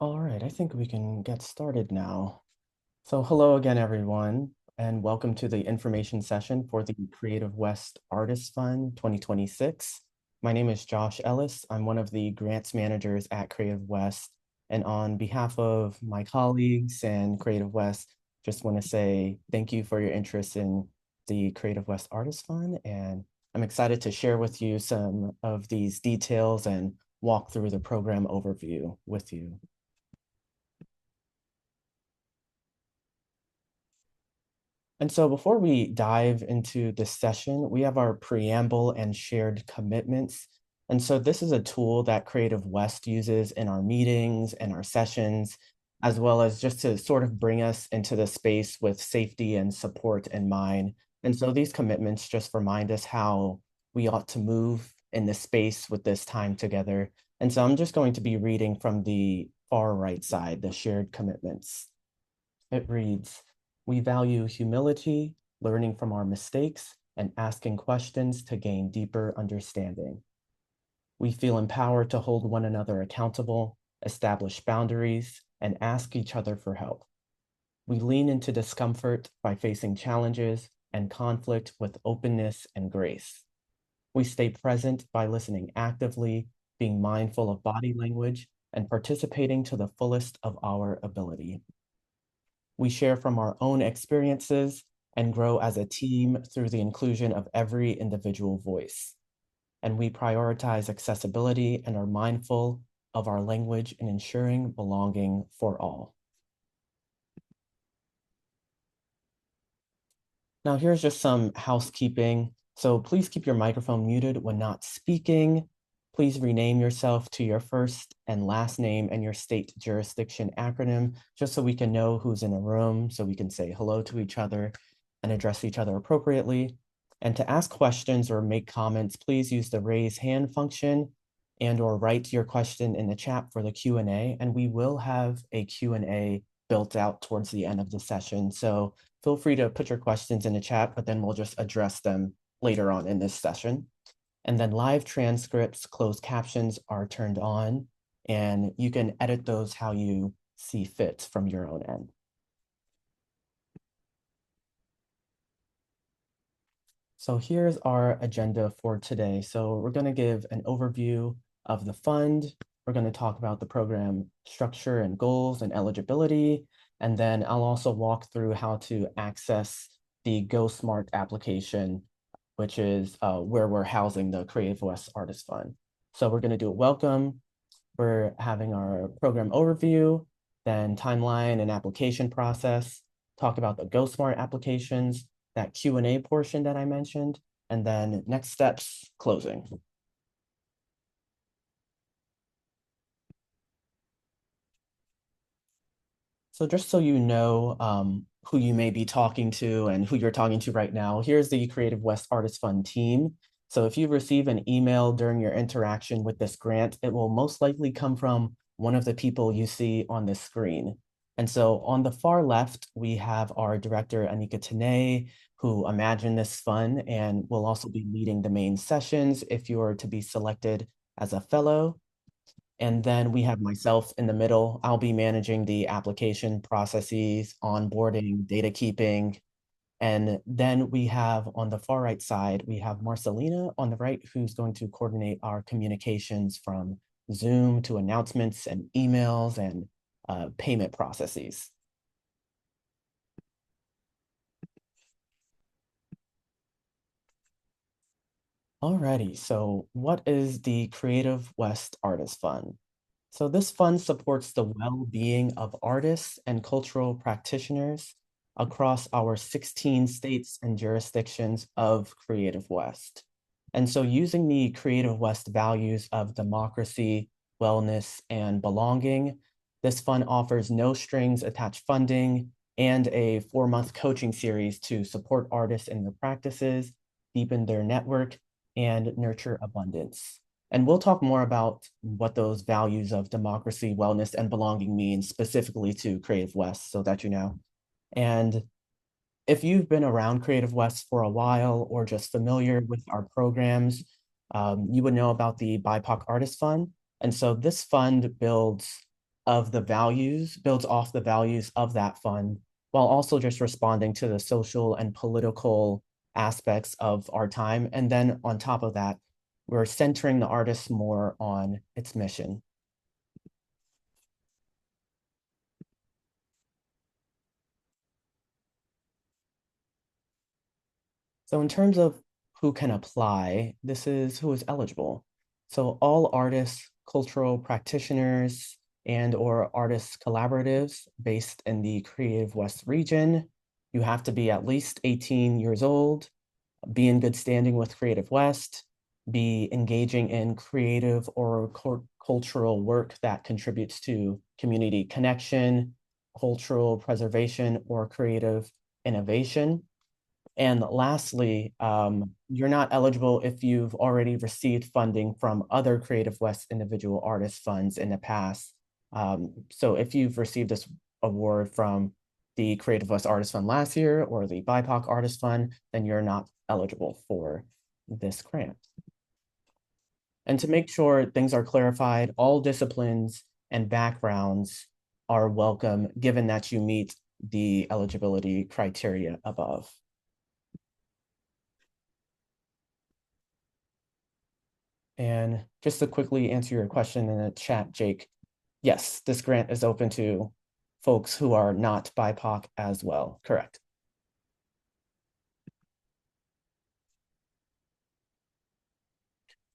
All right, I think we can get started now. So hello again, everyone, and welcome to the information session for the Creative West Artist Fund 2026. My name is Josh Ellis. I'm one of the grants managers at Creative West. And on behalf of my colleagues and Creative West, just want to say thank you for your interest in the Creative West Artist Fund. And I'm excited to share with you some of these details and walk through the program overview with you. And so before we dive into this session, we have our preamble and shared commitments. And so this is a tool that Creative West uses in our meetings and our sessions, as well as just to sort of bring us into the space with safety and support in mind. And so these commitments just remind us how we ought to move in this space with this time together. And so I'm just going to be reading from the far right side, the shared commitments. It reads, "We value humility, learning from our mistakes, and asking questions to gain deeper understanding. We feel empowered to hold one another accountable, establish boundaries, and ask each other for help. We lean into discomfort by facing challenges and conflict with openness and grace. We stay present by listening actively, being mindful of body language, and participating to the fullest of our ability. We share from our own experiences and grow as a team through the inclusion of every individual voice. And we prioritize accessibility and are mindful of our language in ensuring belonging for all." Now, here's just some housekeeping. So please keep your microphone muted when not speaking. Please rename yourself to your first and last name and your state jurisdiction acronym, just so we can know who's in a room, so we can say hello to each other and address each other appropriately. And to ask questions or make comments, please use the raise hand function and or write your question in the chat for the Q&A. And we will have a Q&A built out towards the end of the session. So feel free to put your questions in the chat, but then we'll just address them later on in this session. And then live transcripts, closed captions are turned on, and you can edit those how you see fit from your own end. So here's our agenda for today. So we're going to give an overview of the fund. We're going to talk about the program structure and goals and eligibility. And then I'll also walk through how to access the Go Smart application, which is where we're housing the Creative West Artist Fund. So we're going to do a welcome. We're having our program overview, then timeline and application process, talk about the Go Smart applications, that Q&A portion that I mentioned, and then next steps, closing. So just so you know who you may be talking to and who you're talking to right now, here's the Creative West Artist Fund team. So if you receive an email during your interaction with this grant, it will most likely come from one of the people you see on this screen. And so on the far left, we have our director, Anika Tanay, who imagined this fund and will also be leading the main sessions if you are to be selected as a fellow. And then we have myself in the middle. I'll be managing the application processes, onboarding, data keeping. And then we have on the far right side, we have Marcelina on the right, who's going to coordinate our communications from Zoom to announcements and emails and payment processes. Alrighty, so what is the Creative West Artist Fund? So this fund supports the well-being of artists and cultural practitioners across our 16 states and jurisdictions of Creative West. And so using the Creative West values of democracy, wellness, and belonging, this fund offers no strings attached funding and a 4-month coaching series to support artists in their practices, deepen their network, and nurture abundance. And we'll talk more about what those values of democracy, wellness, and belonging mean specifically to Creative West so that you know. And if you've been around Creative West for a while or just familiar with our programs, you would know about the BIPOC Artist Fund. And so this fund builds of the values, builds off the values of that fund, while also just responding to the social and political aspects of our time. And then on top of that, we're centering the artist more on its mission. So in terms of who can apply, this is who is eligible. So all artists, cultural practitioners, and or artist collaboratives based in the Creative West region. You have to be at least 18 years old, be in good standing with Creative West, be engaging in creative or cultural work that contributes to community connection, cultural preservation, or creative innovation. And lastly, you're not eligible if you've already received funding from other Creative West individual artist funds in the past. So if you've received this award from the Creative West Artist Fund last year or the BIPOC Artist Fund, then you're not eligible for this grant. And to make sure things are clarified, all disciplines and backgrounds are welcome, given that you meet the eligibility criteria above. And just to quickly answer your question in the chat, Jake, yes, this grant is open to folks who are not BIPOC as well, correct.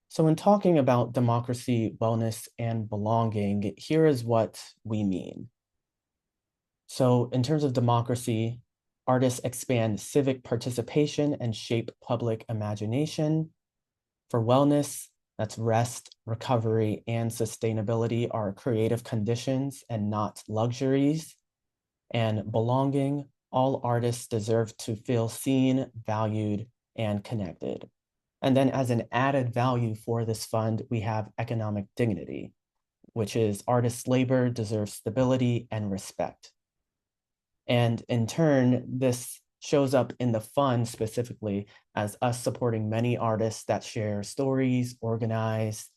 So in talking about democracy, wellness, and belonging, here is what we mean. So in terms of democracy, artists expand civic participation and shape public imagination. For wellness, that's rest, recovery, and sustainability are creative conditions and not luxuries. And belonging, all artists deserve to feel seen, valued, and connected. And then as an added value for this fund, we have economic dignity, which is artists' labor deserves stability and respect. And in turn, this shows up in the fund specifically as us supporting many artists that share stories, organize,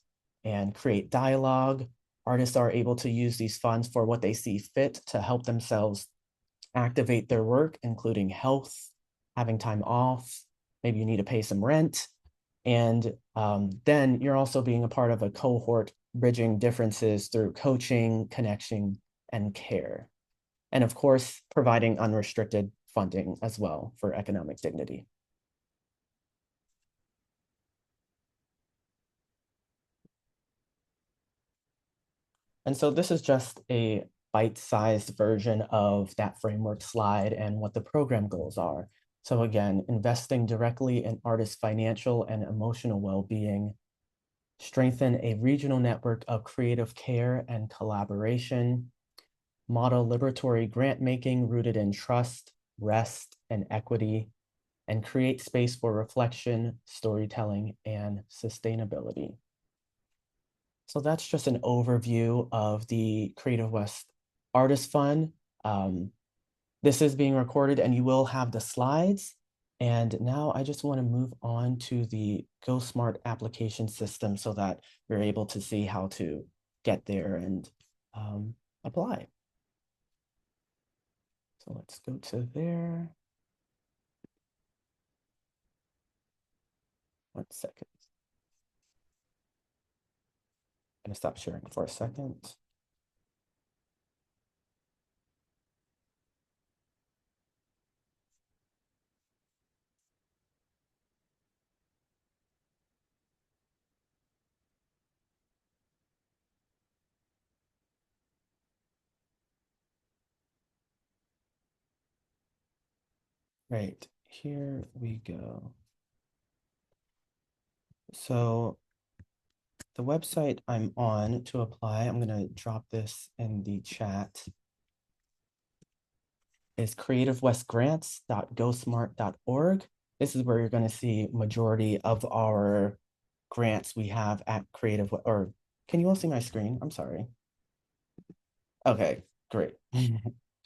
and create dialogue. Artists are able to use these funds for what they see fit to help themselves activate their work, including health, having time off, maybe you need to pay some rent. And then you're also being a part of a cohort bridging differences through coaching, connection, and care. And of course, providing unrestricted funding as well for economic dignity. And so this is just a bite-sized version of that framework slide and what the program goals are. So again, investing directly in artists' financial and emotional well-being, strengthen a regional network of creative care and collaboration, model liberatory grant making rooted in trust, rest, and equity, and create space for reflection, storytelling, and sustainability. So that's just an overview of the Creative West Artist Fund. This is being recorded and you will have the slides. And now I just want to move on to the GoSmart application system so that you're able to see how to get there and apply. So let's go to there. 1 second. I'm gonna stop sharing for a second. Right, here we go. So the website I'm on to apply, I'm gonna drop this in the chat, is creativewestgrants.gosmart.org. This is where you're gonna see majority of our grants we have at Creative, or can you all see my screen? I'm sorry. Okay, great.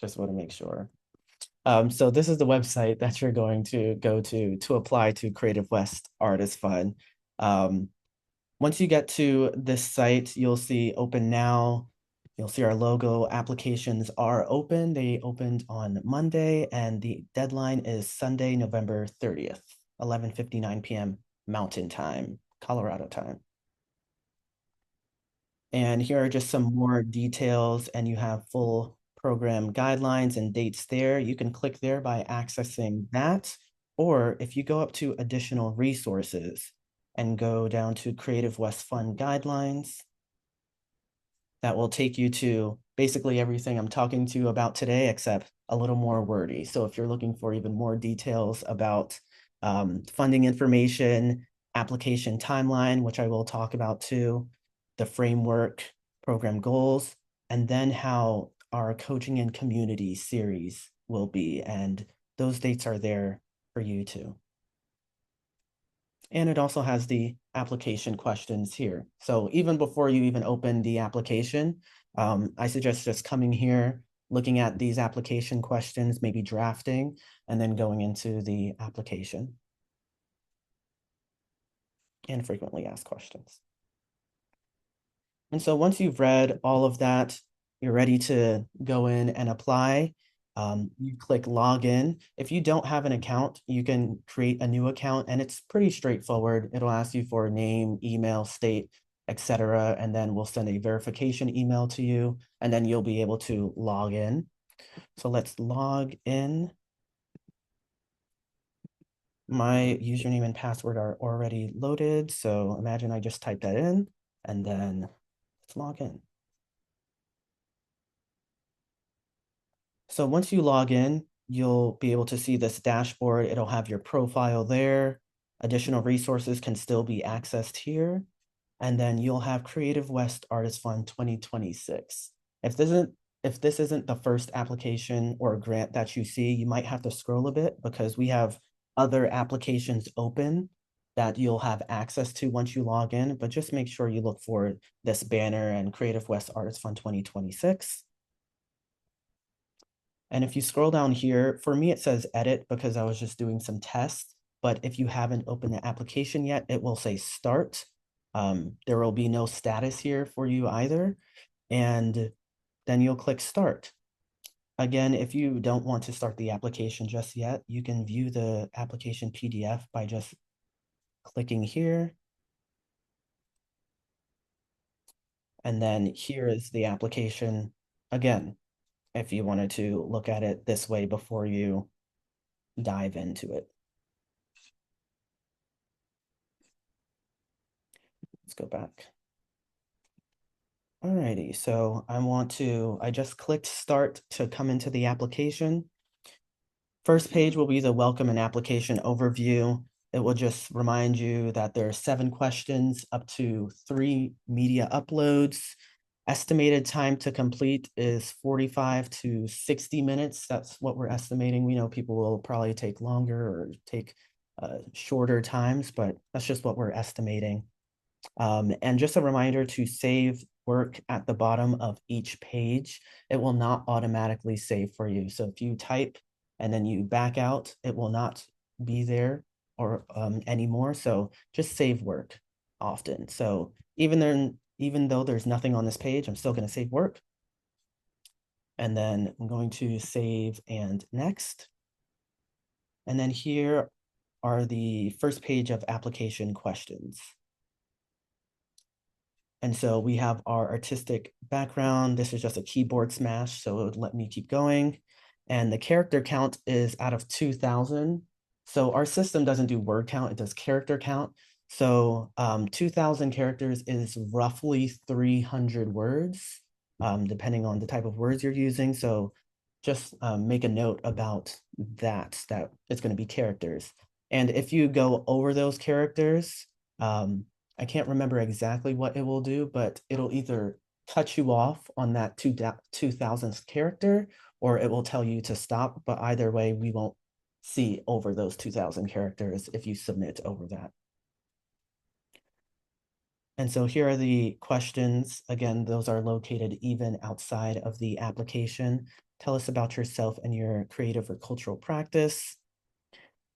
Just want to make sure. So this is the website that you're going to go to apply to Creative West Artist Fund. Once you get to this site, you'll see Open Now. You'll see our logo applications are open. They opened on Monday, and the deadline is Sunday, November 30th, 11:59 p.m. Mountain Time, Colorado time. And here are just some more details, and you have full program guidelines and dates there. You can click there by accessing that. Or if you go up to additional resources and go down to Creative West Fund Guidelines, that will take you to basically everything I'm talking to you about today, except a little more wordy. So if you're looking for even more details about funding information, application timeline, which I will talk about too, the framework, program goals, and then how our coaching and community series will be. And those dates are there for you too. And it also has the application questions here. So even before you even open the application, I suggest just coming here, looking at these application questions, maybe drafting, and then going into the application and frequently asked questions. And so once you've read all of that, you're ready to go in and apply. You click login. If you don't have an account, you can create a new account, and it's pretty straightforward. It'll ask you for a name, email, state, etc. And then we'll send a verification email to you, and then you'll be able to log in. So let's log in. My username and password are already loaded. So imagine I just type that in, and then let's log in. So once you log in, you'll be able to see this dashboard. It'll have your profile there. Additional resources can still be accessed here. And then you'll have Creative West Artist Fund 2026. If this isn't the first application or grant that you see, you might have to scroll a bit because we have other applications open that you'll have access to once you log in, but just make sure you look for this banner and Creative West Artist Fund 2026. And if you scroll down here, for me, it says edit because I was just doing some tests. But if you haven't opened the application yet, it will say start. There will be no status here for you either. And then you'll click start. Again, if you don't want to start the application just yet, you can view the application PDF by just clicking here. And then here is the application again, if you wanted to look at it this way before you dive into it. Let's go back. Alrighty, so I just clicked start to come into the application. First page will be the welcome and application overview. It will just remind you that there are 7 questions, up to 3 media uploads. Estimated time to complete is 45 to 60 minutes. That's what we're estimating. We know people will probably take longer or take shorter times, but that's just what we're estimating. And just a reminder to save work at the bottom of each page. It will not automatically save for you. So if you type and then you back out, it will not be there or anymore. So just save work often. So even though there's nothing on this page, I'm still going to save work. And then I'm going to save and next. And then here are the first page of application questions. And so we have our artistic background. This is just a keyboard smash, so it would let me keep going. And the character count is out of 2,000. So our system doesn't do word count, it does character count. So 2,000 characters is roughly 300 words, depending on the type of words you're using. So just make a note about that it's going to be characters. And if you go over those characters, I can't remember exactly what it will do, but it'll either cut you off on that 2,000th character, or it will tell you to stop. But either way, we won't see over those 2,000 characters if you submit over that. And so here are the questions. Again, those are located even outside of the application. Tell us about yourself and your creative or cultural practice.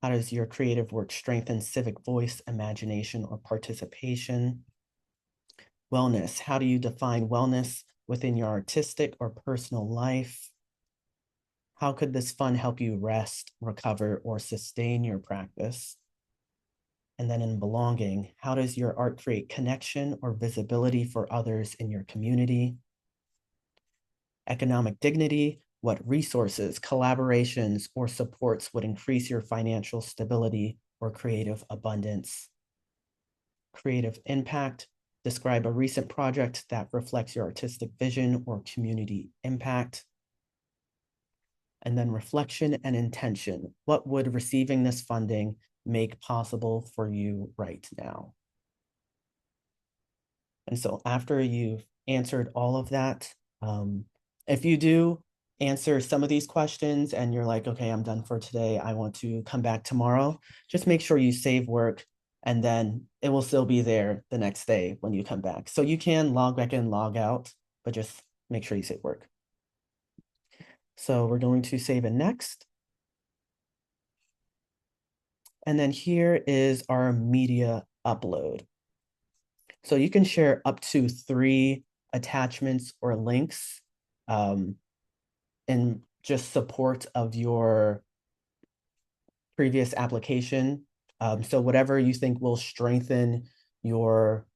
How does your creative work strengthen civic voice, imagination, or participation? Wellness. How do you define wellness? within your artistic or personal life? How could this fund help you rest, recover, or sustain your practice? And then in belonging, how does your art create connection or visibility for others in your community? Economic dignity, what resources, collaborations, or supports would increase your financial stability or creative abundance? Creative impact, describe a recent project that reflects your artistic vision or community impact. And then reflection and intention, what would receiving this funding make possible for you right now? And so after you've answered all of that, if you do answer some of these questions and you're like, okay, I'm done for today, I want to come back tomorrow, just make sure you save work and then it will still be there the next day when you come back. So you can log back in, log out, but just make sure you save work. So we're going to save it next. And then here is our media upload. So you can share up to 3 attachments or links in just support of your previous application. So whatever you think will strengthen your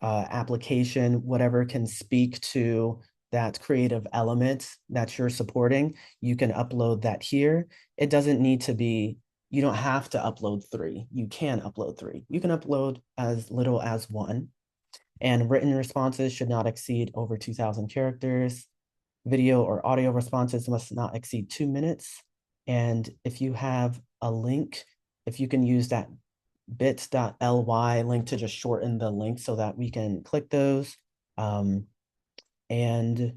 application, whatever can speak to that creative element that you're supporting, you can upload that here. It doesn't need to be, you don't have to upload 3. You can upload 3. You can upload as little as 1. And written responses should not exceed over 2,000 characters. Video or audio responses must not exceed 2 minutes. And if you have a link, if you can use that bit.ly link to just shorten the link so that we can click those. And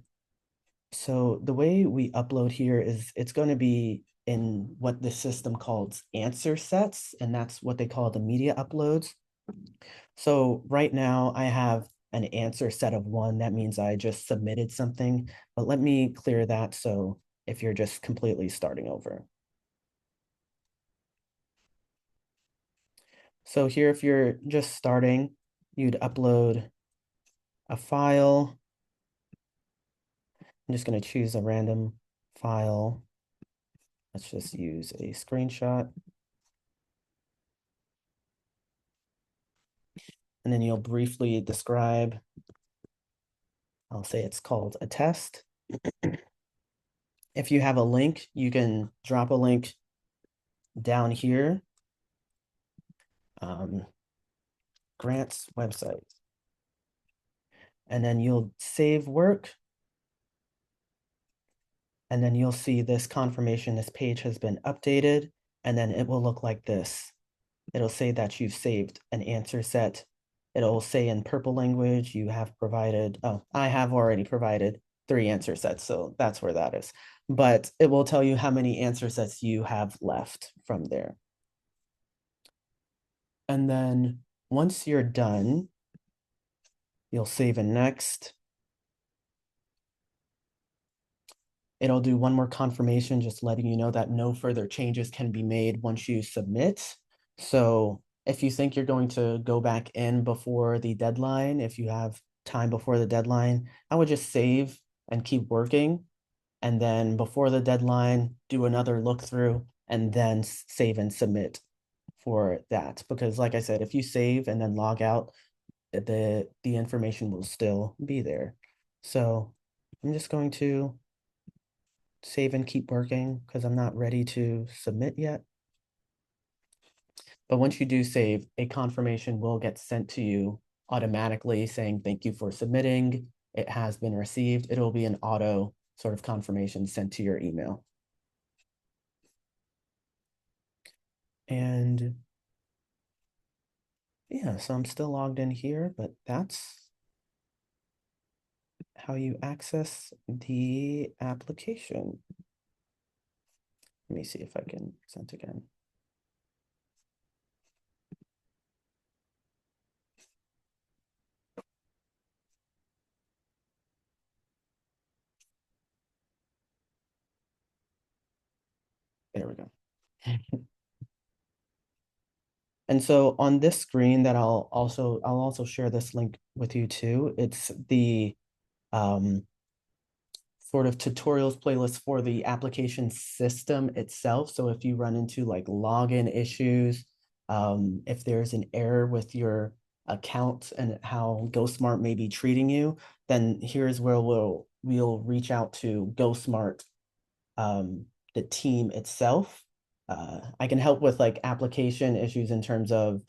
so the way we upload here is it's going to be in what the system calls answer sets, and that's what they call the media uploads. So right now I have an answer set of 1. That means I just submitted something, but let me clear that. So if you're just completely starting over. So here, if you're just starting, you'd upload a file. I'm just going to choose a random file. Let's just use a screenshot. And then you'll briefly describe, I'll say it's called a test. If you have a link, you can drop a link down here. Grants website. And then you'll save work. And then you'll see this confirmation, this page has been updated, and then it will look like this. It'll say that you've saved an answer set. It'll say in purple language, you have provided, oh, I have already provided 3 answer sets, so that's where that is. But it will tell you how many answer sets you have left from there. And then once you're done, you'll save and next. It'll do one more confirmation, just letting you know that no further changes can be made once you submit. So if you think you're going to go back in before the deadline, if you have time before the deadline, I would just save and keep working. And then before the deadline, do another look through and then save and submit for that. Because like I said, if you save and then log out, the information will still be there. So I'm just going to save and keep working because I'm not ready to submit yet. But once you do save, a confirmation will get sent to you automatically saying, thank you for submitting. It has been received. It'll be an auto sort of confirmation sent to your email. And yeah, so I'm still logged in here, but that's how you access the application. Let me see if I can send again. There we go. And so on this screen that I'll also share this link with you too. It's the sort of tutorials playlist for the application system itself. So if you run into like login issues, if there's an error with your account and how GoSmart may be treating you, then here's where we'll reach out to GoSmart, the team itself. I can help with like application issues in terms of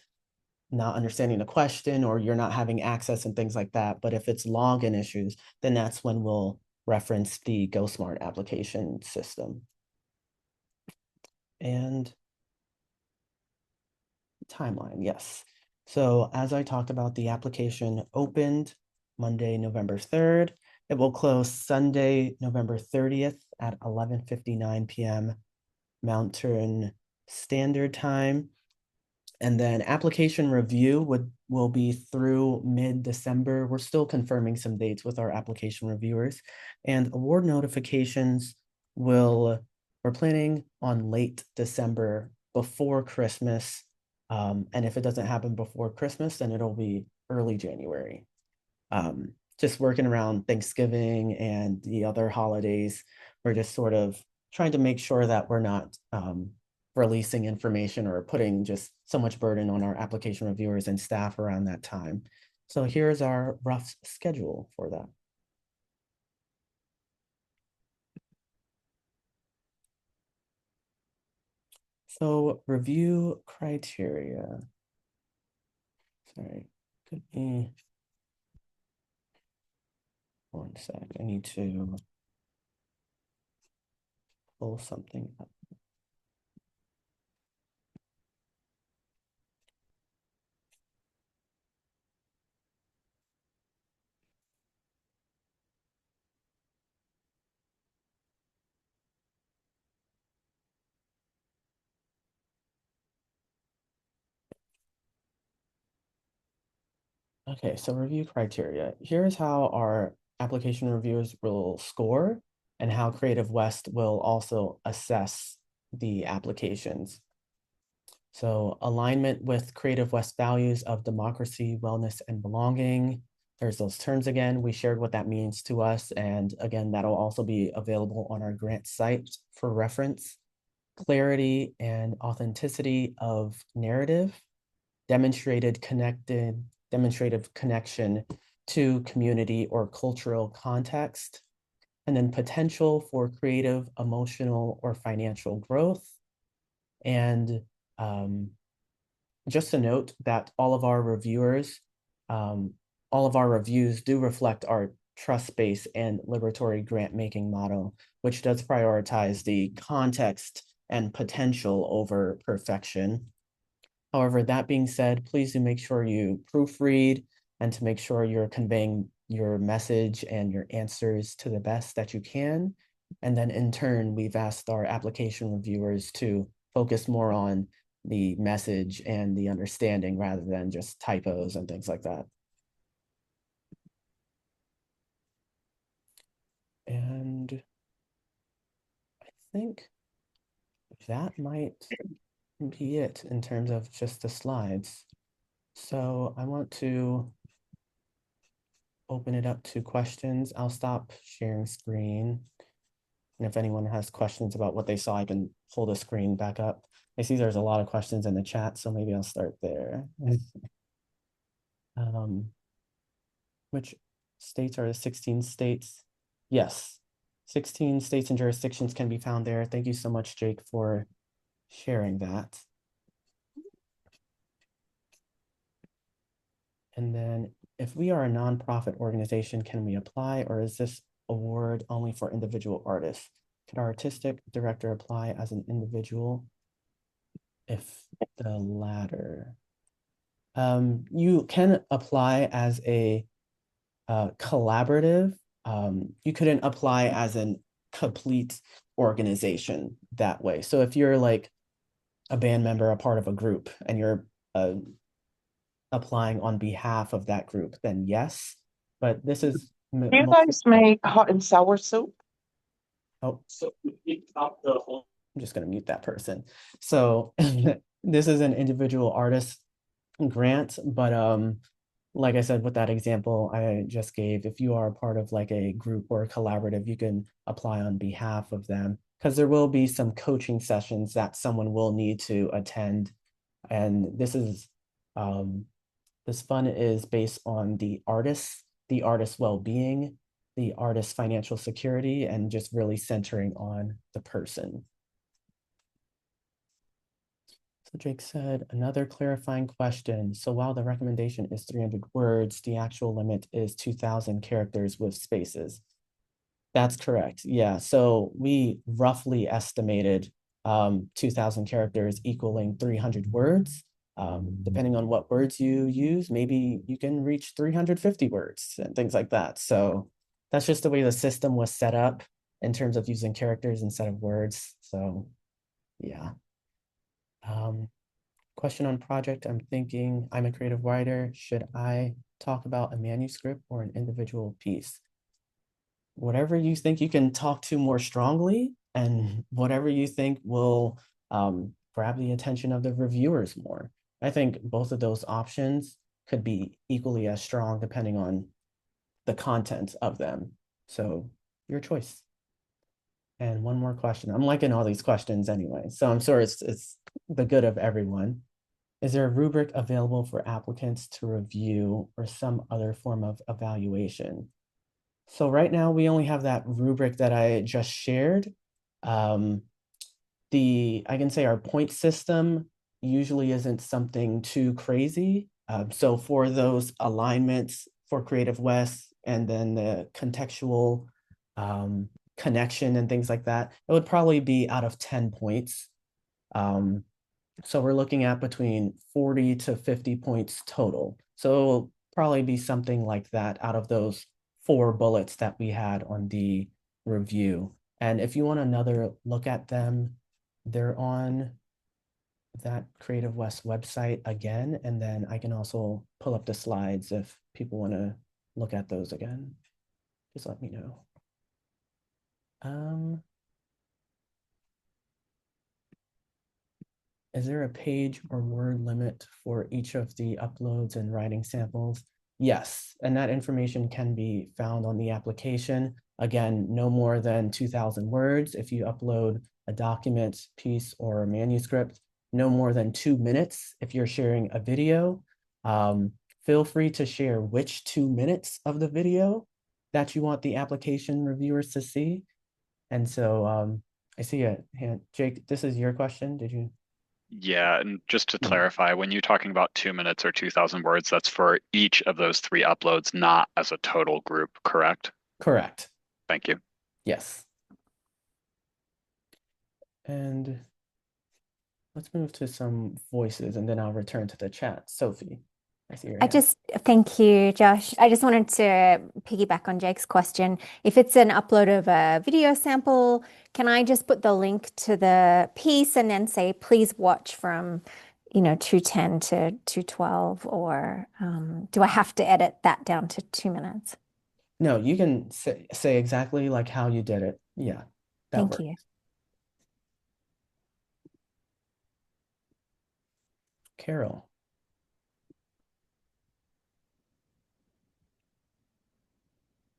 not understanding the question or you're not having access and things like that. But if it's login issues, then that's when we'll reference the GoSmart application system. And timeline, yes. So as I talked about, the application opened Monday, November 3rd. It will close Sunday, November 30th at 11:59 p.m. Mountain Standard Time. And then application review will be through mid-December. We're still confirming some dates with our application reviewers. And award notifications we're planning on late December before Christmas. And if it doesn't happen before Christmas, then it'll be early January. Just working around Thanksgiving and the other holidays. We're just sort of trying to make sure that we're not releasing information or putting just so much burden on our application reviewers and staff around that time. So here's our rough schedule for that. So review criteria. Sorry, give me one sec. I need to pull something up. Okay, so review criteria. Here's how our application reviewers will score and how Creative West will also assess the applications. So alignment with Creative West values of democracy, wellness, and belonging. There's those terms again. We shared what that means to us. And again, that'll also be available on our grant site for reference. Clarity and authenticity of narrative, demonstrated connection to community or cultural context, and then potential for creative, emotional, or financial growth. And just to note that all of our reviews do reflect our trust-based and liberatory grant-making model, which does prioritize the context and potential over perfection. However, that being said, please do make sure you proofread and to make sure you're conveying your message and your answers to the best that you can. And then in turn, we've asked our application reviewers to focus more on the message and the understanding rather than just typos and things like that. And I think that might be it in terms of just the slides. So I want to open it up to questions. I'll stop sharing screen. And if anyone has questions about what they saw, I can pull the screen back up. I see there's a lot of questions in the chat, so maybe I'll start there. Which states are the 16 states? Yes, 16 states and jurisdictions can be found there. Thank you so much, Jake, for sharing that. And then if we are a nonprofit organization, can we apply, or is this award only for individual artists? Could our artistic director apply as an individual? If the latter. You can apply as a collaborative. You couldn't apply as an complete organization that way. So if you're like a band member, a part of a group, and you're applying on behalf of that group, then yes. But this is Do you guys make hot and sour soup? Oh, so I'm just gonna mute that person. So this is an individual artist grant, but like I said, with that example I just gave, if you are a part of like a group or a collaborative, you can apply on behalf of them because there will be some coaching sessions that someone will need to attend. And um, this fund is based on the artist's well-being, the artist's financial security, and just really centering on the person. So Jake said, another clarifying question. So while the recommendation is 300 words, the actual limit is 2,000 characters with spaces. That's correct. Yeah. So we roughly estimated 2,000 characters equaling 300 words. Depending on what words you use, maybe you can reach 350 words and things like that. So that's just the way the system was set up in terms of using characters instead of words. So yeah. Um, Question on project. I'm thinking I'm a creative writer. Should I talk about a manuscript or an individual piece? Whatever you think you can talk to more strongly, and whatever you think will grab the attention of the reviewers more. I think both of those options could be equally as strong depending on the content of them. So your choice. And one more question. I'm liking all these questions anyway, so I'm sure it's the good of everyone. Is there a rubric available for applicants to review or some other form of evaluation? So right now we only have that rubric that I just shared. Um, I can say our point system usually isn't something too crazy. So for those alignments for Creative West and then the contextual um, connection and things like that, it would probably be out of 10 points. Um, so we're looking at between 40 to 50 points total. So it'll probably be something like that out of those 4 bullets that we had on the review. And if you want another look at them, they're on that Creative West website again. And then I can also pull up the slides if people want to look at those again. Just let me know. Um, Is there a page or word limit for each of the uploads and writing samples? Yes, and that information can be found on the application. Again, no more than 2,000 words if you upload a document, piece, or a manuscript. No more than 2 minutes if you're sharing a video. Um, Feel free to share which 2 minutes of the video that you want the application reviewers to see. And so I see a hand. Jake, this is your question. Did you? Yeah, and just to Yeah. clarify, when you're talking about 2 minutes or 2,000 words, that's for each of those three uploads, not as a total group, correct? Correct. Thank you. Yes. And let's move to some voices and then I'll return to the chat. Sophie, I see your I hand. just, thank you, Josh. I just wanted to piggyback on Jake's question. If it's an upload of a video sample, can I just put the link to the piece and then say, please watch from, 210 to 212, or do I have to edit that down to 2 minutes? No, you can say exactly like how you did it. Yeah, that Thank works. you. Carol.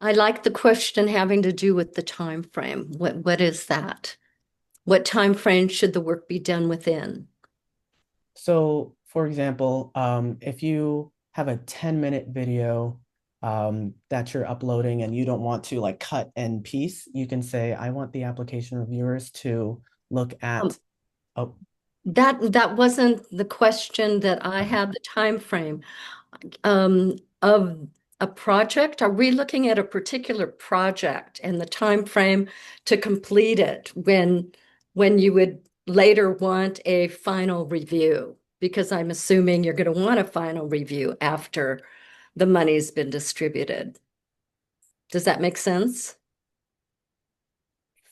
I like the question having to do with the time frame. What is that? What time frame should the work be done within? So for example, if you have a 10-minute video that you're uploading and you don't want to like cut and piece, you can say, I want the application reviewers to look Um, at, oh, that wasn't the question that I okay. had, the time frame of a project. Are we looking at a particular project and the time frame to complete it when you would later want a final review? Because I'm assuming you're going to want a final review after the money's been distributed. Does that make sense?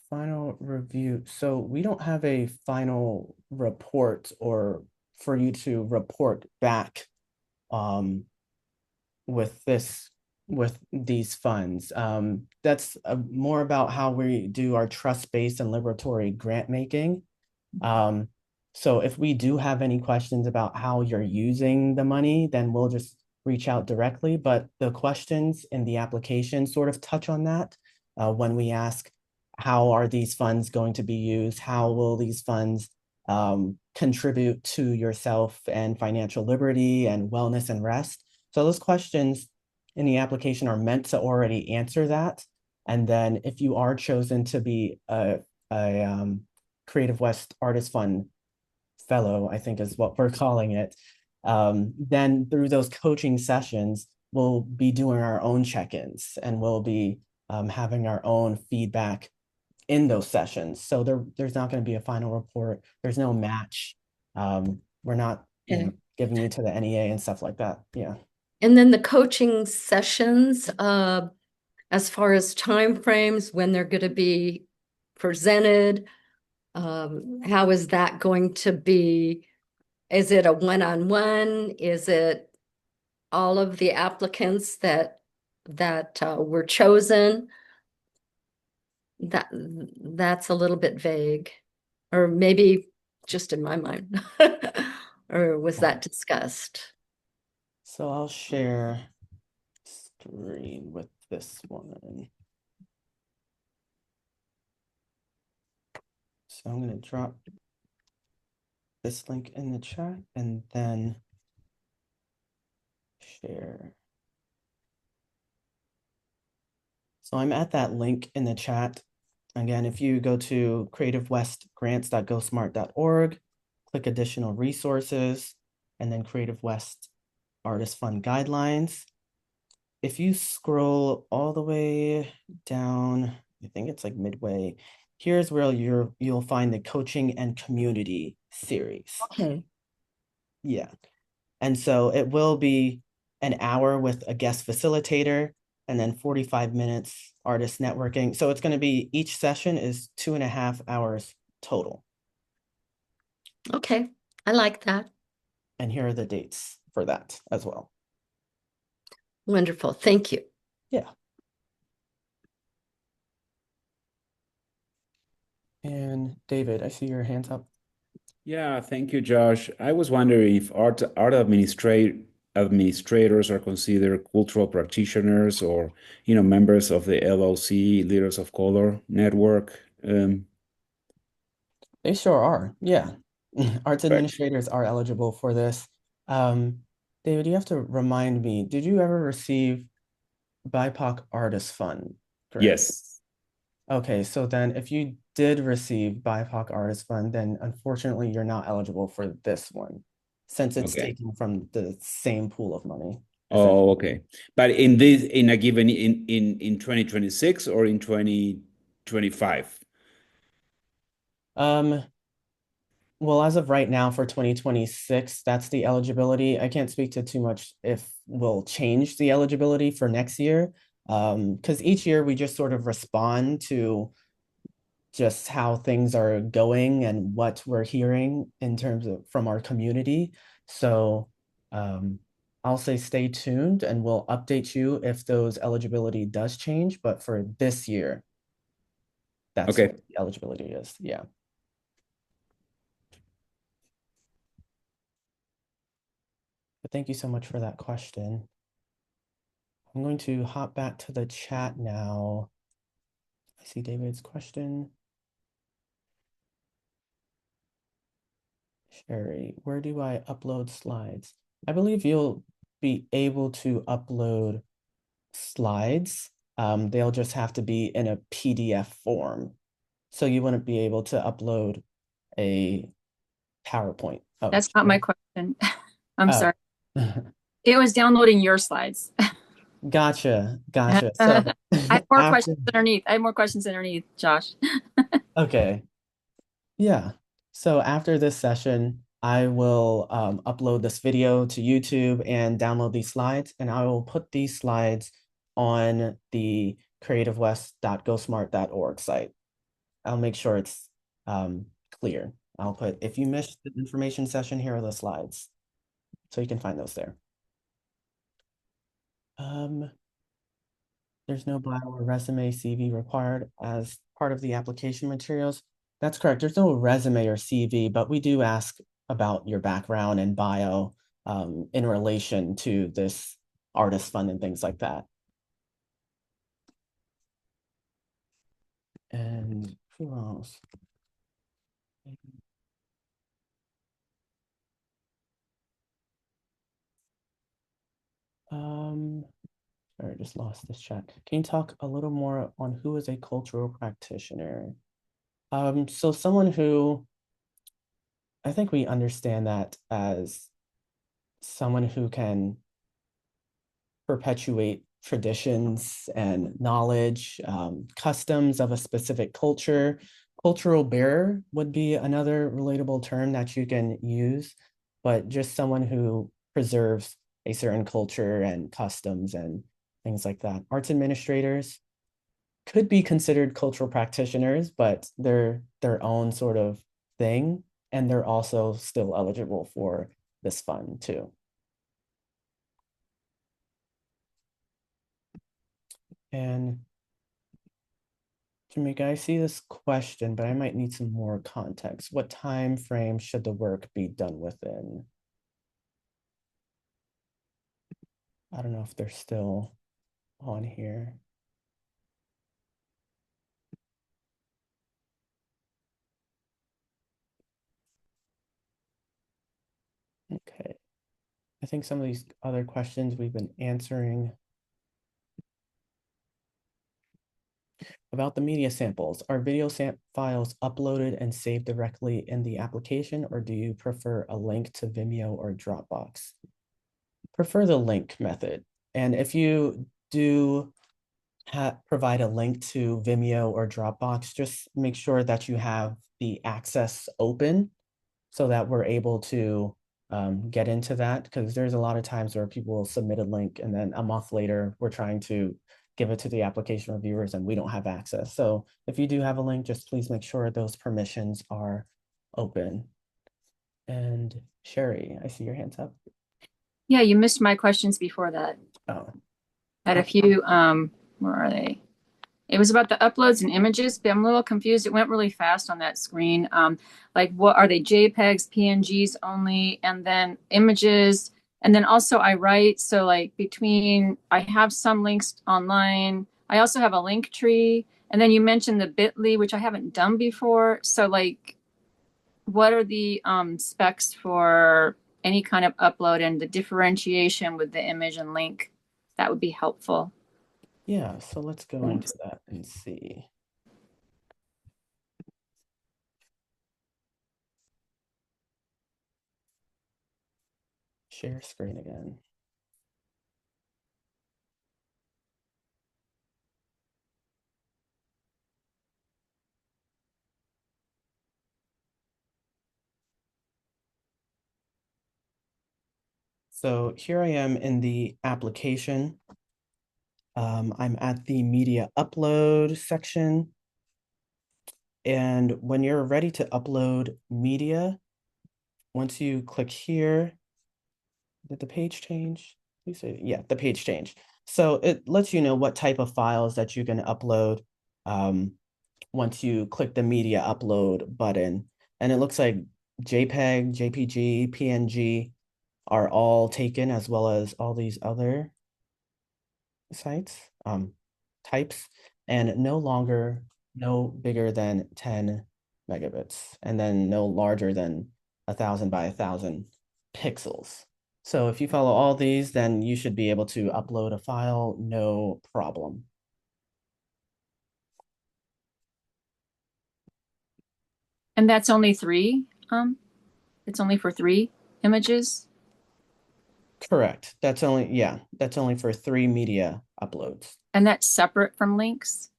Final review. So we don't have a final report or for you to report back um, with these funds. That's more about how we do our trust-based and liberatory grant making. So if we do have any questions about how you're using the money, then we'll just reach out directly, but the questions in the application sort of touch on that. When we ask, how are these funds going to be used? How will these funds contribute to yourself and financial liberty and wellness and rest? So those questions in the application are meant to already answer that. And then if you are chosen to be a Creative West Artist Fund fellow, I think is what we're calling it, then through those coaching sessions, we'll be doing our own check-ins and we'll be having our own feedback in those sessions. So there's not going to be a final report. There's no match. We're not giving you to the NEA and stuff like that. Yeah. And then the coaching sessions, as far as timeframes, when they're going to be presented, how is that going to be? Is it a one-on-one? Is it all of the applicants that were chosen? That's a little bit vague, or maybe just in my mind. Or was that discussed? So I'll share screen with this one. So I'm going to drop this link in the chat and then share. So I'm at that link in the chat. Again, if you go to creativewestgrants.gosmart.org, click additional resources, and then Creative West Artist Fund Guidelines. If you scroll all the way down, I think it's like midway, here's where you'll find the coaching and community series. Okay. Yeah. And so it will be an hour with a guest facilitator and then 45 minutes artist networking. So it's going to be, each session is 2.5 hours total. Okay. I like that. And here are the dates for that as well. Wonderful. Thank you. Yeah. And David, I see your hands up. Yeah, thank you, Josh. I was wondering if art administrators are considered cultural practitioners or, members of the LLC Leaders of Color network. They sure are. Yeah. Arts But administrators are eligible for this. David, you have to remind me, did you ever receive BIPOC Artist Fund grant? yes. Okay, so then if you did receive BIPOC Artist Fund, then unfortunately you're not eligible for this one, since it's Okay. taken from the same pool of money. Oh, okay. But in 2026 or in 2025? Well, as of right now for 2026, that's the eligibility. I can't speak to too much if we'll change the eligibility for next year. Because each year we just sort of respond to just how things are going and what we're hearing in terms of from our community. So I'll say stay tuned and we'll update you if those eligibility does change. But for this year, that's Okay. what the eligibility is. Yeah. But thank you so much for that question. I'm going to hop back to the chat now. I see David's question. Sherry, where do I upload slides? I believe you'll be able to upload slides. They'll just have to be in a PDF form. So you wouldn't be able to upload a PowerPoint. Oh, That's not my Sherry. question. I'm Oh. sorry. It was downloading your slides. Gotcha. So I have more after, questions underneath. I have more questions underneath, Josh. okay. Yeah. So after this session, I will upload this video to YouTube and download these slides, and I will put these slides on the creativewest.gosmart.org site. I'll make sure it's clear. I'll put, if you missed the information session, here are the slides. So you can find those there. There's no bio or resume CV required as part of the application materials. That's correct. There's no resume or CV, but we do ask about your background and bio in relation to this artist fund and things like that. And who else? Sorry, I just lost this chat. Can you talk a little more on who is a cultural practitioner? So someone who, I think we understand that as someone who can perpetuate traditions and knowledge, customs of a specific culture. Cultural bearer would be another relatable term that you can use, but just someone who preserves a certain culture and customs and things like that. Arts administrators could be considered cultural practitioners, but they're their own sort of thing, and they're also still eligible for this fund too. And Jamaica, I see this question, but I might need some more context. What time frame should the work be done within? I don't know if they're still on here. Okay. I think some of these other questions we've been answering. About the media samples, are video files uploaded and saved directly in the application, or do you prefer a link to Vimeo or Dropbox? Prefer the link method. And if you do provide a link to Vimeo or Dropbox, just make sure that you have the access open so that we're able to get into that, because there's a lot of times where people will submit a link and then a month later we're trying to give it to the application reviewers and we don't have access. So if you do have a link, just please make sure those permissions are open. And Sherry, I see your hands up. Yeah, you missed my questions before that. Oh, I had a few, where are they? It was about the uploads and images, but I'm a little confused. It went really fast on that screen. Like what are they, JPEGs, PNGs only, and then images? And then also I write, so like between, I have some links online. I also have a link tree. And then you mentioned the bit.ly, which I haven't done before. So like, what are the specs for any kind of upload and the differentiation with the image and link? That would be helpful. yeah, so let's go Thanks. into that and see. Share screen again. So here I am in the application. I'm at the media upload section. And when you're ready to upload media, once you click here, did the page change? Please say, yeah, the page changed. So it lets you know what type of files that you can upload once you click the media upload button. And it looks like JPEG, JPG, PNG are all taken, as well as all these other sites, types, and no bigger than 10 megabits, and then no larger than 1,000 by 1,000 pixels. So if you follow all these, then you should be able to upload a file, no problem. And that's only three? It's only for 3 images? Correct. That's only for 3 media uploads. And that's separate from links?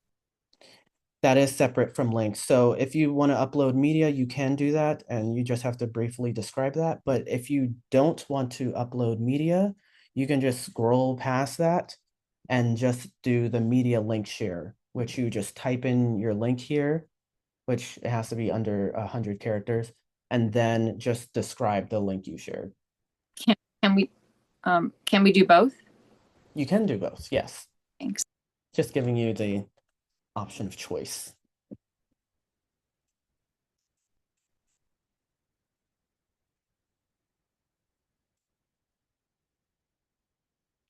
That is separate from links. So if you want to upload media, you can do that, and you just have to briefly describe that. But if you don't want to upload media, you can just scroll past that and just do the media link share, which you just type in your link here, which it has to be under 100 characters, and then just describe the link you shared. Can we do both? You can do both, yes. Thanks. Just giving you the option of choice.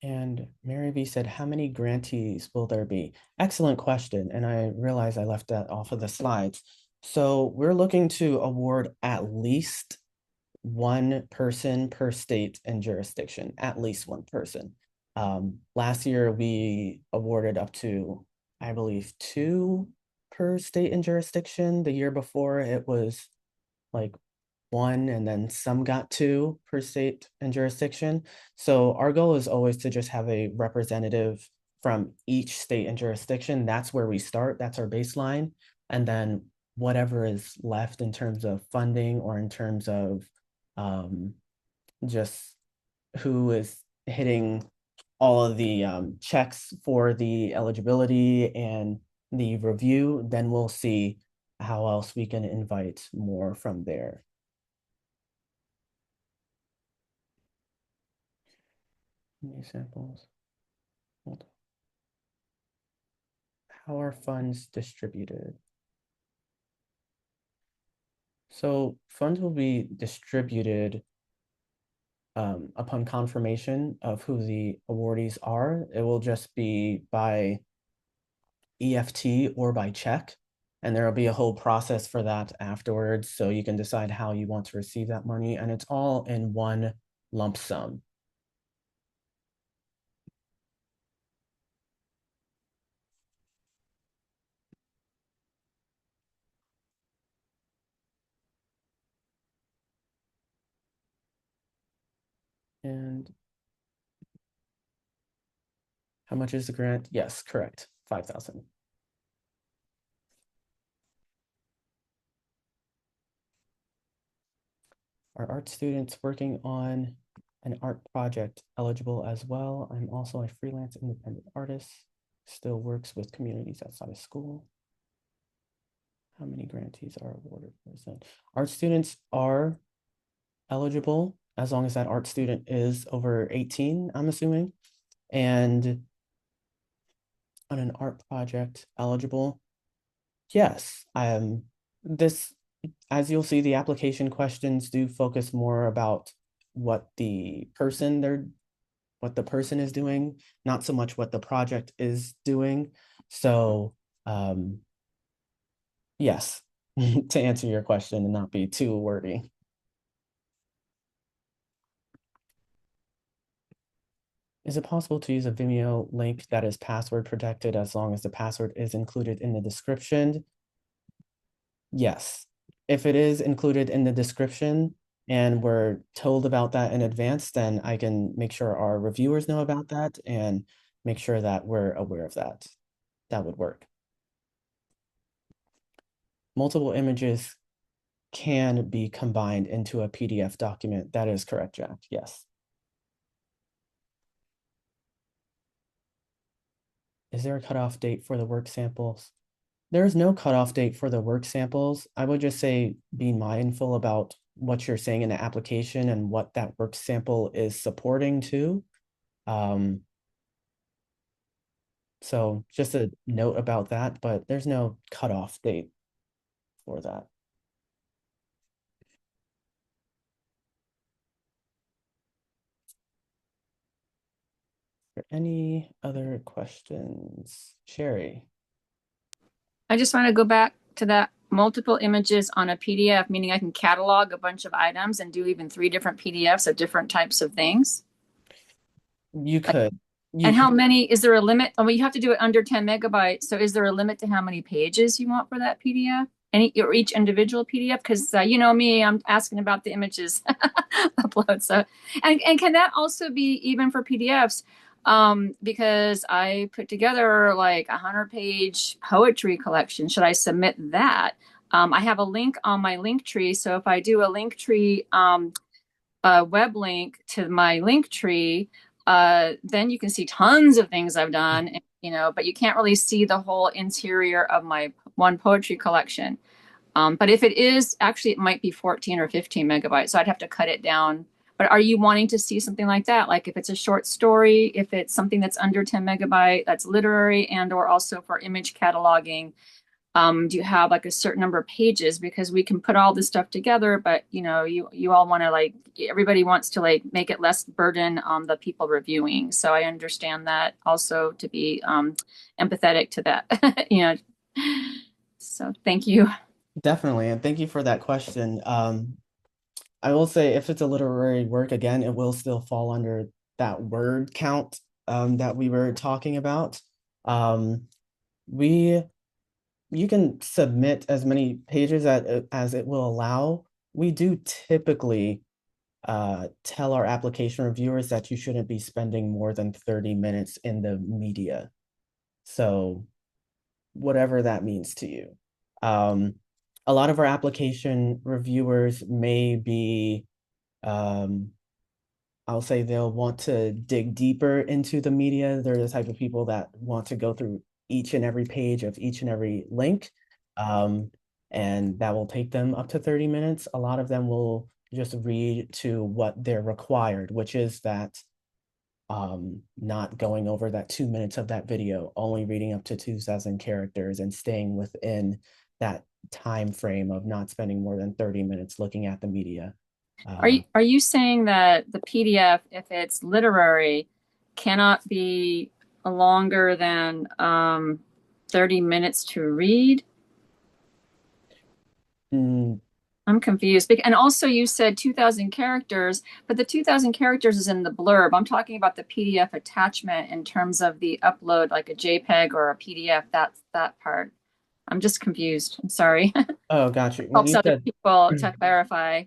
And Mary V said, how many grantees will there be? Excellent question. And I realize I left that off of the slides. So we're looking to award at least one person per state and jurisdiction, at least one person. Last year we awarded up to, I believe, two per state and jurisdiction. The year before it was like one, and then some got two per state and jurisdiction. So our goal is always to just have a representative from each state and jurisdiction. That's where we start. That's our baseline. And then whatever is left in terms of funding or in terms of just who is hitting all of the checks for the eligibility and the review, then we'll see how else we can invite more from there. New samples. Hold on. How are funds distributed? So funds will be distributed upon confirmation of who the awardees are. It will just be by EFT or by check, and there will be a whole process for that afterwards. So you can decide how you want to receive that money, and it's all in one lump sum. And how much is the grant? Yes, correct. 5,000. Are art students working on an art project eligible as well? I'm also a freelance independent artist, still works with communities outside of school. How many grantees are awarded? Art students are eligible as long as that art student is over 18, I'm assuming. And on an art project eligible, yes, this, as you'll see, the application questions do focus more about what the person is doing, not so much what the project is doing. So yes, to answer your question and not be too wordy. Is it possible to use a Vimeo link that is password protected as long as the password is included in the description? Yes. If it is included in the description and we're told about that in advance, then I can make sure our reviewers know about that and make sure that we're aware of that. That would work. Multiple images can be combined into a PDF document. That is correct, Jack. Yes. Is there a cutoff date for the work samples? There's no cutoff date for the work samples. I would just say be mindful about what you're saying in the application and what that work sample is supporting too. So just a note about that, but there's no cutoff date for that. Are there any other questions? Sherry? I just want to go back to that multiple images on a PDF, meaning I can catalog a bunch of items and do even 3 different PDFs of different types of things. You could. And how many, is there a limit? I mean, you have to do it under 10 megabytes. So is there a limit to how many pages you want for that PDF? Or each individual PDF? Because you know me, I'm asking about the images upload. So, and can that also be even for PDFs? Because I put together like 100-page poetry collection. Should I submit that? I have a link on my link tree. So if I do a link tree web link to my link tree, then you can see tons of things I've done, you know, but you can't really see the whole interior of my one poetry collection. But if it is, actually, it might be 14 or 15 megabytes. So I'd have to cut it down. But are you wanting to see something like that? Like if it's a short story, if it's something that's under 10 megabyte, that's literary and or also for image cataloging. do you have like a certain number of pages? Because we can put all this stuff together, but you know, you all want to like, everybody wants to like make it less burden on the people reviewing. So I understand that also, to be empathetic to that, you know. So thank you. Definitely, and thank you for that question. I will say if it's a literary work, again, it will still fall under that word count that we were talking about. We You can submit as many pages as it will allow. We do typically tell our application reviewers that you shouldn't be spending more than 30 minutes in the media. So whatever that means to you. A lot of our application reviewers may be, I'll say they'll want to dig deeper into the media. They're the type of people that want to go through each and every page of each and every link. And that will take them up to 30 minutes. A lot of them will just read to what they're required, which is that not going over that 2 minutes of that video, only reading up to 2,000 characters and staying within that time frame of not spending more than 30 minutes looking at the media. Are you saying that the PDF, if it's literary, cannot be longer than 30 minutes to read? Mm, I'm confused. And also you said 2,000 characters, but the 2,000 characters is in the blurb. I'm talking about the PDF attachment in terms of the upload, like a JPEG or a PDF. That's that part. I'm just confused. I'm sorry. oh, got you. Helps other people to clarify.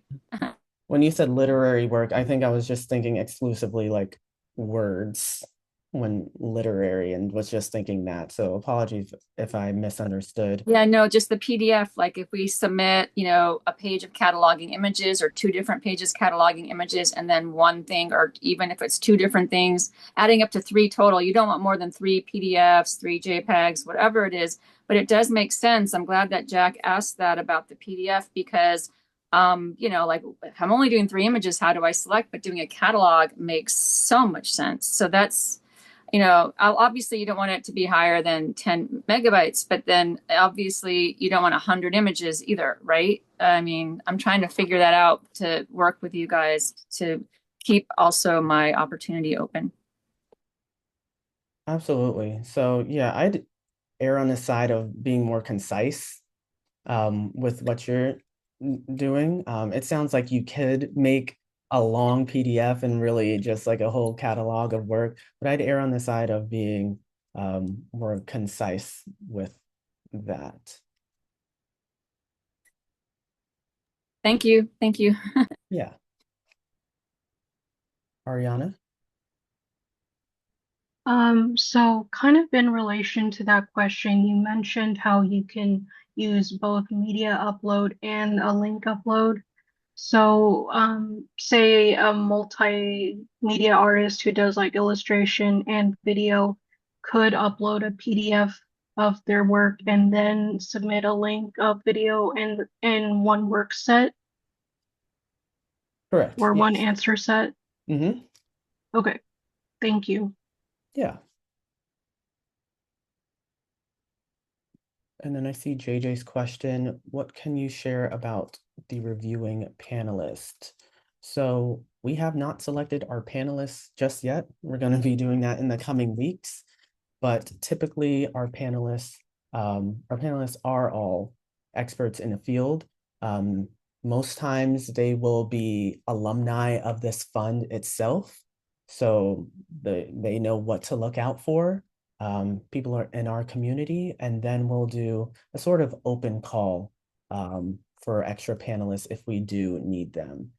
When you said literary work, I think I was just thinking exclusively like words when literary and was just thinking that. So apologies if I misunderstood. Yeah, no, just the PDF. Like if we submit, you know, a page of cataloging images or two different pages cataloging images and then one thing, or even if it's two different things, adding up to three total, you don't want more than 3 PDFs, 3 JPEGs, whatever it is. But it does make sense. I'm glad that Jack asked that about the PDF because, you know, like if I'm only doing 3 images, how do I select? But doing a catalog makes so much sense. So that's, you know, obviously you don't want it to be higher than 10 megabytes, but then obviously you don't want 100 images either, right? I mean, I'm trying to figure that out to work with you guys to keep also my opportunity open. Absolutely. So yeah, I'd err on the side of being more concise with what you're doing. It sounds like you could make a long PDF and really just like a whole catalog of work, but I'd err on the side of being more concise with that. Thank you. Thank you. Yeah. Ariana? So kind of in relation to that question, you mentioned how you can use both media upload and a link upload. So, say a multimedia artist who does like illustration and video could upload a PDF of their work and then submit a link of video in one work set Correct. or one Yes. answer set. Mm-hmm. Okay, thank you. Yeah. And then I see JJ's question, what can you share about the reviewing panelist? So we have not selected our panelists just yet. We're going to be doing that in the coming weeks, but typically our panelists are all experts in a field. Most times they will be alumni of this fund itself. So they know what to look out for. People are in our community, and then we'll do a sort of open call for extra panelists if we do need them.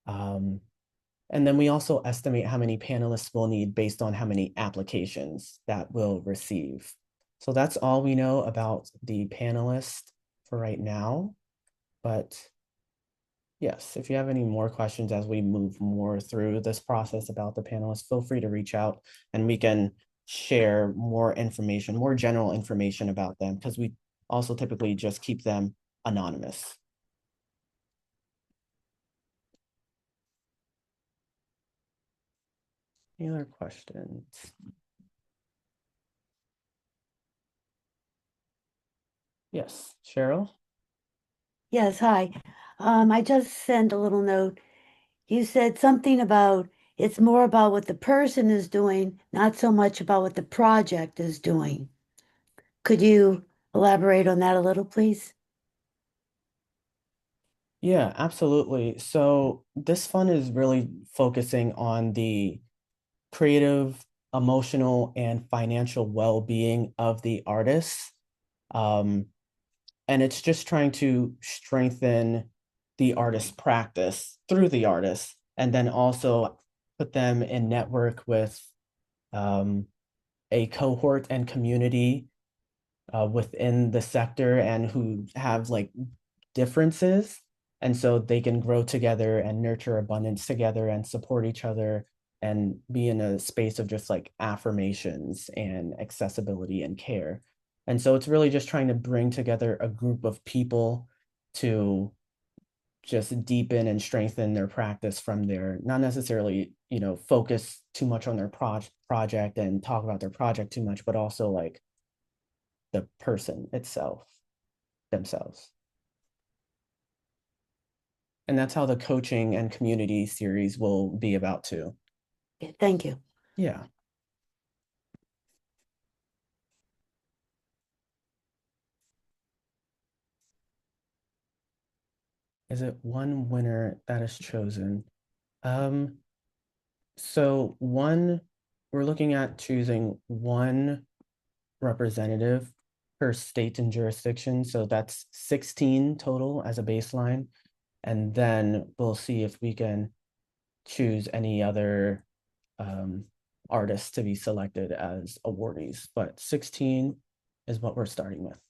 And then we also estimate how many panelists we'll need based on how many applications that we'll receive. So that's all we know about the panelists for right now. But yes, if you have any more questions as we move more through this process about the panelists, feel free to reach out and we can share more information, more general information about them, because we also typically just keep them anonymous. Any other questions? Yes, Cheryl? Yes, hi. I just sent a little note. You said something about it's more about what the person is doing, not so much about what the project is doing. Could you elaborate on that a little, please? Yeah, absolutely. So this fund is really focusing on the creative, emotional, and financial well-being of the artists. Um, and it's just trying to strengthen the artist practice through the artist, and then also put them in network with um, a cohort and community within the sector and who have like differences. And so they can grow together and nurture abundance together and support each other and be in a space of just like affirmations and accessibility and care. And so it's really just trying to bring together a group of people to just deepen and strengthen their practice from there, not necessarily, focus too much on their project and talk about their project too much, but also like the person itself, themselves. And that's how the coaching and community series will be about too. Okay, thank you. Yeah. Is it one winner that is chosen? Um, so we're looking at choosing one representative per state and jurisdiction. So that's 16 total as a baseline. And then we'll see if we can choose any other artists to be selected as awardees. But 16 is what we're starting with.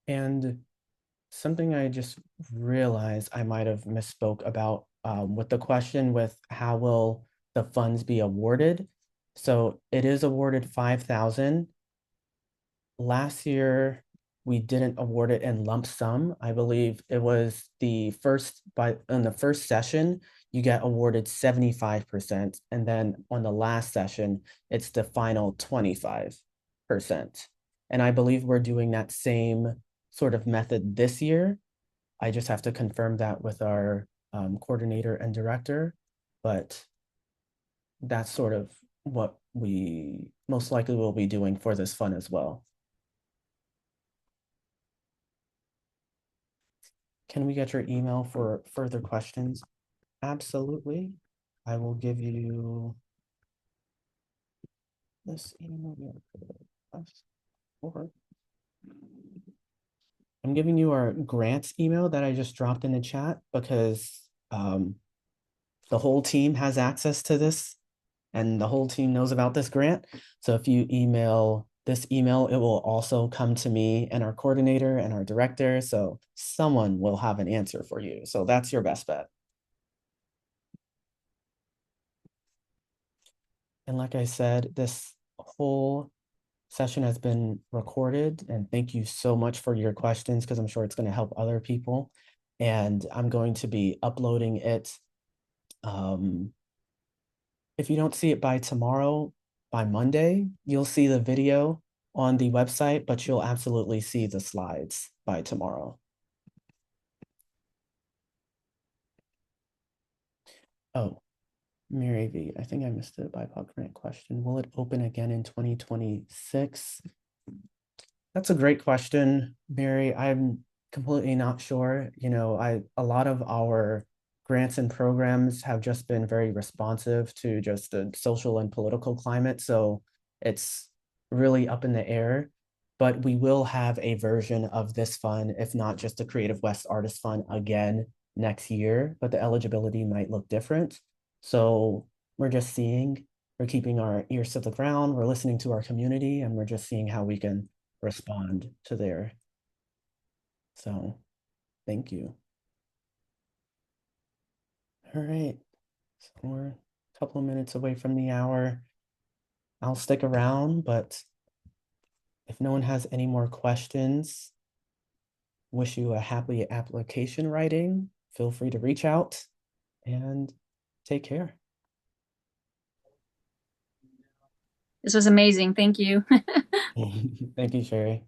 And something I just realized I might have misspoke about with the question with how will the funds be awarded. So it is awarded 5,000. Last year, we didn't award it in lump sum. I believe it was in the first session, you get awarded 75%. And then on the last session, it's the final 25%. And I believe we're doing that same sort of method this year. I just have to confirm that with our coordinator and director, but that's sort of what we most likely will be doing for this fund as well. Can we get your email for further questions? Absolutely. I will give you this email. I'm giving you our grants email that I just dropped in the chat because the whole team has access to this and the whole team knows about this grant. So if you email this email, it will also come to me and our coordinator and our director. So someone will have an answer for you. So that's your best bet. And like I said, this whole session has been recorded, and thank you so much for your questions because I'm sure it's going to help other people. And I'm going to be uploading it. If you don't see it by tomorrow, by Monday, you'll see the video on the website, but you'll absolutely see the slides by tomorrow. Oh, Mary V, I think I missed the BIPOC grant question. Will it open again in 2026? That's a great question, Mary. I'm completely not sure. A lot of our grants and programs have just been very responsive to just the social and political climate. So it's really up in the air. But we will have a version of this fund, if not just the Creative West Artist Fund again next year, but the eligibility might look different. So we're just seeing, we're keeping our ears to the ground, we're listening to our community, and we're just seeing how we can respond to there. So thank you. All right. So we're a couple of minutes away from the hour. I'll stick around, but if no one has any more questions, wish you a happy application writing. Feel free to reach out and take care. This was amazing. Thank you. Thank you, Sherry.